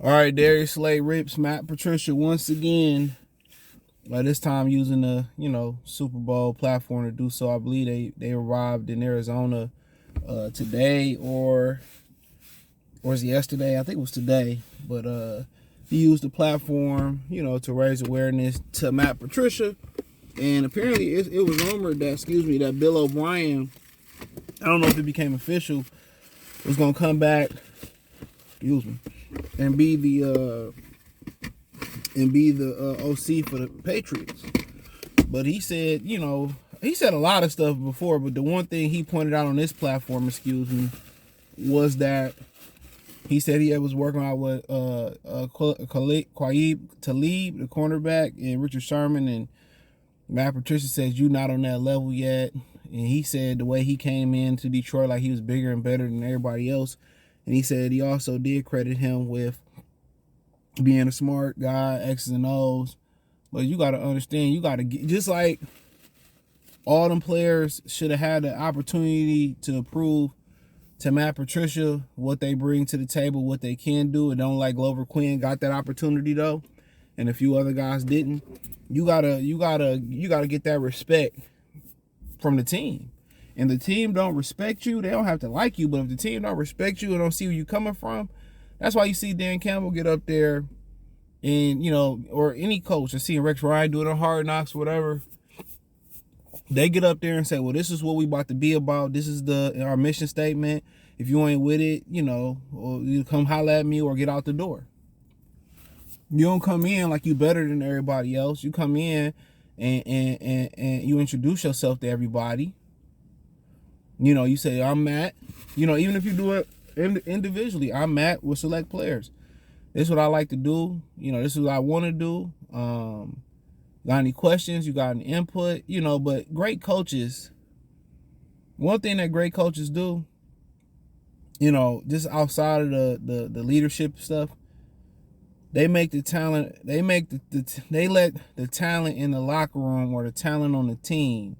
All right, Darius Slay rips Matt Patricia once again. By this time using the Super Bowl platform to do so. I believe they arrived in Arizona today or was it yesterday? I think it was today. But he used the platform to raise awareness to Matt Patricia, and apparently it was rumored that that Bill O'Brien, I don't know if it became official, was gonna come back. Excuse me. And be the OC for the Patriots. But he said, he said a lot of stuff before, but the one thing he pointed out on this platform, was that he said he was working out with Qaib Talib, the cornerback, and Richard Sherman, and Matt Patricia says you're not on that level yet. And he said the way he came into Detroit, like he was bigger and better than everybody else. And he said he also did credit him with being a smart guy, X's and O's. But you got to understand, you got to get, just like all them players should have had the opportunity to prove to Matt Patricia what they bring to the table, what they can do. And don't like Glover Quinn got that opportunity though, and a few other guys didn't. You gotta get that respect from the team. And the team don't respect you, they don't have to like you, but if the team don't respect you and don't see where you're coming from, that's why you see Dan Campbell get up there and, or any coach. I see Rex Ryan do it on Hard Knocks, whatever. They get up there and say, well, this is what we about to be about. This is our mission statement. If you ain't with it, or you come holler at me or get out the door. You don't come in like you better than everybody else. You come in and you introduce yourself to everybody. You say, I'm Matt. Even if you do it individually, I'm Matt with select players. This is what I like to do. This is what I want to do. Got any questions? You got any input? But great coaches, one thing that great coaches do, just outside of the leadership stuff, they make the talent, they let the talent in the locker room or the talent on the team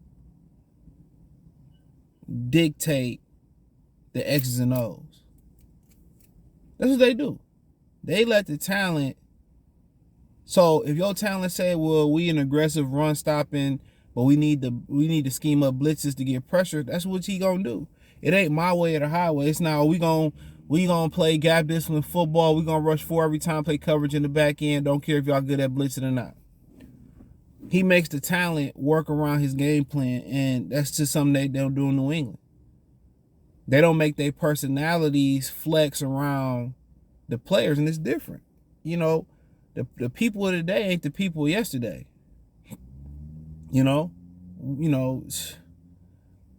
dictate the X's and O's. That's what they do. They let the talent. So if your talent say, well, we an aggressive run stopping, but we need to scheme up blitzes to get pressure, that's what he gonna do. It ain't my way or the highway. It's not, we gonna play gap discipline football. We gonna rush 4 every time, play coverage in the back end. Don't care if y'all good at blitzing or not. He makes the talent work around his game plan, and that's just something they don't do in New England. They don't make their personalities flex around the players, and it's different. The people of today ain't the people of yesterday.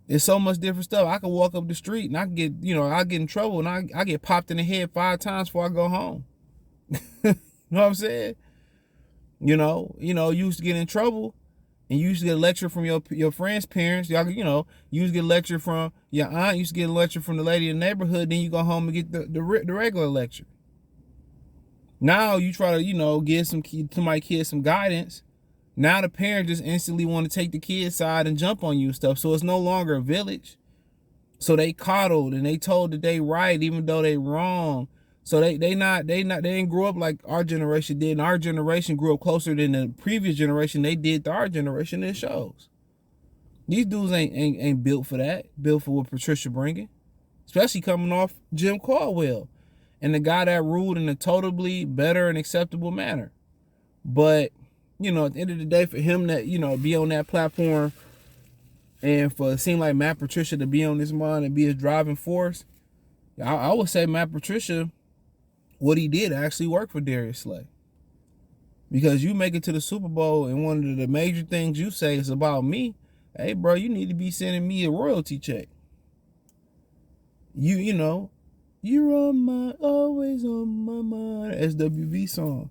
It's so much different stuff. I can walk up the street and I get, I get in trouble and I get popped in the head 5 times before I go home. You know what I'm saying? You used to get in trouble and you used to get a lecture from your friend's parents. Y'all, you used to get a lecture from your aunt, you used to get a lecture from the lady in the neighborhood, then you go home and get the regular lecture. Now you try to, give my kids some guidance. Now the parents just instantly want to take the kid's side and jump on you and stuff. So it's no longer a village. So they coddled and they told that they right even though they wrong. So they didn't grow up like our generation did. And our generation grew up closer than the previous generation they did to our generation. It shows. These dudes ain't built for that. Built for what Patricia bringing. Especially coming off Jim Caldwell. And the guy that ruled in a totally better and acceptable manner. But, at the end of the day, for him to, be on that platform and for it seemed like Matt Patricia to be on his mind and be his driving force, I would say Matt Patricia, what he did actually worked for Darius Slay. Because you make it to the Super Bowl and one of the major things you say is about me, hey, bro, you need to be sending me a royalty check. You're always on my mind. SWV song.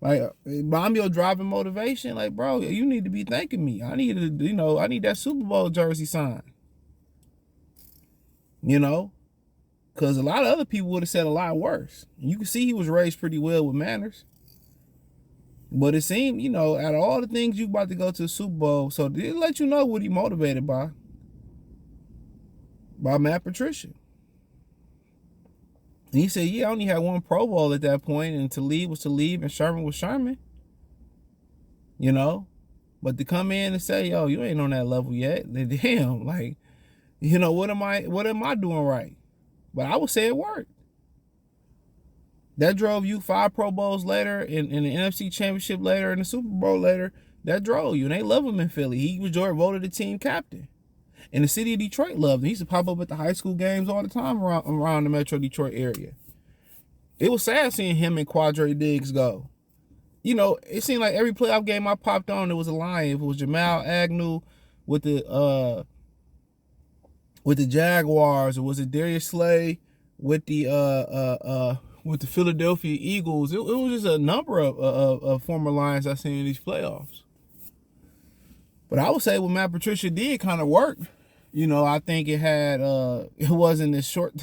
Like, I'm your driving motivation. Like, bro, you need to be thanking me. I need that Super Bowl jersey signed. Because a lot of other people would have said a lot worse. You can see he was raised pretty well with manners. But it seemed, out of all the things you about to go to the Super Bowl, so it let you know what he motivated by. By Matt Patricia. And he said, yeah, I only had one Pro Bowl at that point, and Talib was Talib, and Sherman was Sherman. You know? But to come in and say, yo, you ain't on that level yet, then damn, like, you know, what am I doing right? But I would say it worked. That drove you 5 Pro Bowls later, in the NFC Championship later, and the Super Bowl later. That drove you, and they love him in Philly. He was voted the team captain. And the city of Detroit loved him. He used to pop up at the high school games all the time around the Metro Detroit area. It was sad seeing him and Quadre Diggs go. You know, it seemed like every playoff game I popped on, there was a lion. If it was Jamal Agnew with the Jaguars, or was it Darius Slay with the Philadelphia Eagles? It was just a number of former Lions I seen in these playoffs. But I would say what Matt Patricia did kind of worked. You know, I think it wasn't as short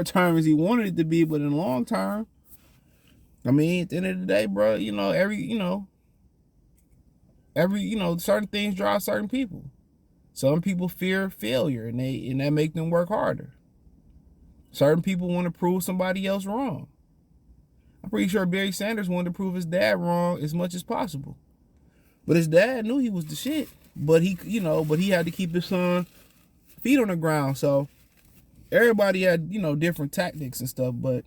term as he wanted it to be, but in the long term, I mean, at the end of the day, bro, you know, certain things drive certain people. Some people fear failure, and that make them work harder. Certain people want to prove somebody else wrong. I'm pretty sure Barry Sanders wanted to prove his dad wrong as much as possible. But his dad knew he was the shit. But he had to keep his son feet on the ground. So everybody had, different tactics and stuff. But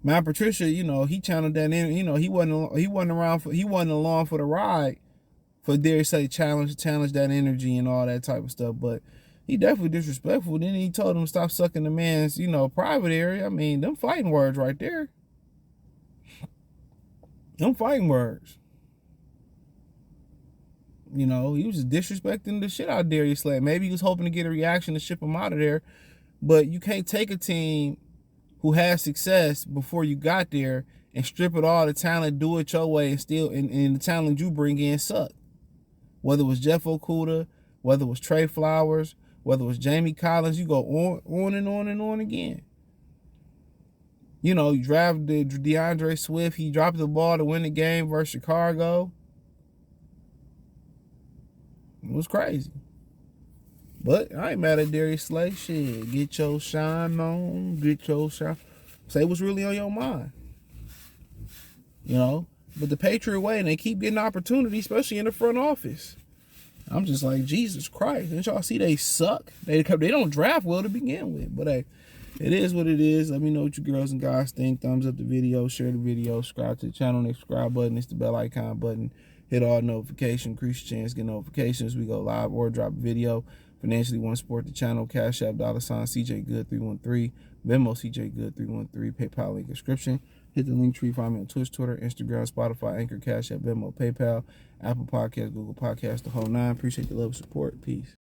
Matt Patricia, he channeled that in. He wasn't along for the ride for Darius to challenge that energy and all that type of stuff. But he definitely disrespectful. Then he told him to stop sucking the man's, private area. I mean, them fighting words right there. Them fighting words. He was just disrespecting the shit out of Darius Slay. Maybe he was hoping to get a reaction to ship him out of there. But you can't take a team who has success before you got there and strip it all the talent, do it your way, and the talent you bring in suck. Whether it was Jeff Okudah, whether it was Trey Flowers, whether it was Jamie Collins, you go on and on and on again. You drafted DeAndre Swift. He dropped the ball to win the game versus Chicago. It was crazy. But I ain't mad at Darius Slay. Shit, get your shine on. Say what's really on your mind. But the Patriot way, and they keep getting opportunities, especially in the front office. I'm just like, Jesus Christ. Didn't y'all see they suck? They don't draft well to begin with. But hey, it is what it is. Let me know what you girls and guys think. Thumbs up the video, share the video, subscribe to the channel. Next subscribe button, it's the bell icon button. Hit all notifications, increase your chance to get notifications. We go live or drop a video. Financially want to support the channel, Cash App, $ CJ Good 313, Venmo CJ Good 313, PayPal link description. Hit the link tree, find me on Twitch, Twitter, Instagram, Spotify, Anchor, Cash App, Venmo, PayPal, Apple Podcasts, Google Podcasts, the whole nine. Appreciate the love and support. Peace.